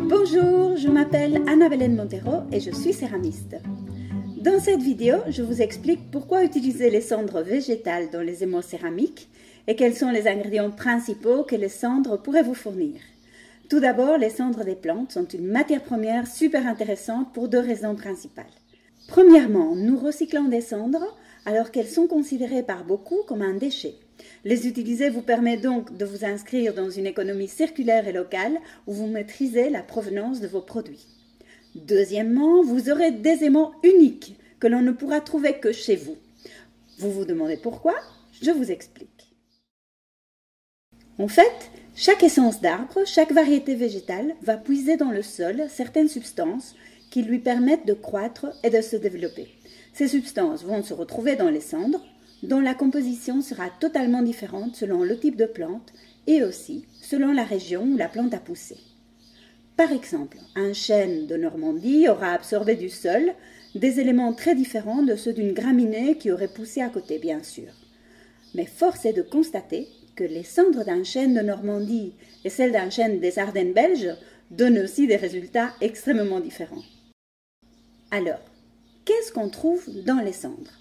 Bonjour, je m'appelle Anna-Belén Montero et je suis céramiste. Dans cette vidéo, je vous explique pourquoi utiliser les cendres végétales dans les émaux céramiques et quels sont les ingrédients principaux que les cendres pourraient vous fournir. Tout d'abord, les cendres des plantes sont une matière première super intéressante pour deux raisons principales. Premièrement, nous recyclons des cendres alors qu'elles sont considérées par beaucoup comme un déchet. Les utiliser vous permet donc de vous inscrire dans une économie circulaire et locale où vous maîtrisez la provenance de vos produits. Deuxièmement, vous aurez des aimants uniques que l'on ne pourra trouver que chez vous. Vous vous demandez pourquoi? Je vous explique. En fait, chaque essence d'arbre, chaque variété végétale va puiser dans le sol certaines substances qui lui permettent de croître et de se développer. Ces substances vont se retrouver dans les cendres, dont la composition sera totalement différente selon le type de plante et aussi selon la région où la plante a poussé. Par exemple, un chêne de Normandie aura absorbé du sol des éléments très différents de ceux d'une graminée qui aurait poussé à côté, bien sûr. Mais force est de constater que les cendres d'un chêne de Normandie et celles d'un chêne des Ardennes belges donnent aussi des résultats extrêmement différents. Alors, qu'est-ce qu'on trouve dans les cendres?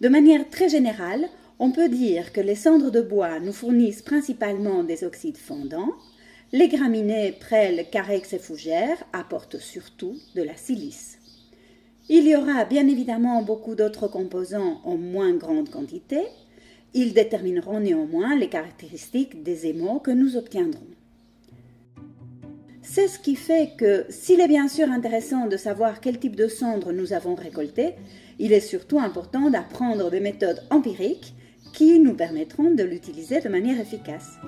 De manière très générale, on peut dire que les cendres de bois nous fournissent principalement des oxydes fondants, les graminées, prêles, carex et fougères apportent surtout de la silice. Il y aura bien évidemment beaucoup d'autres composants en moins grande quantité. Ils détermineront néanmoins les caractéristiques des émaux que nous obtiendrons. C'est ce qui fait que, s'il est bien sûr intéressant de savoir quel type de cendres nous avons récolté, il est surtout important d'apprendre des méthodes empiriques qui nous permettront de l'utiliser de manière efficace.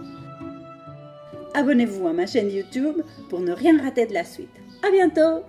Abonnez-vous à ma chaîne YouTube pour ne rien rater de la suite. À bientôt!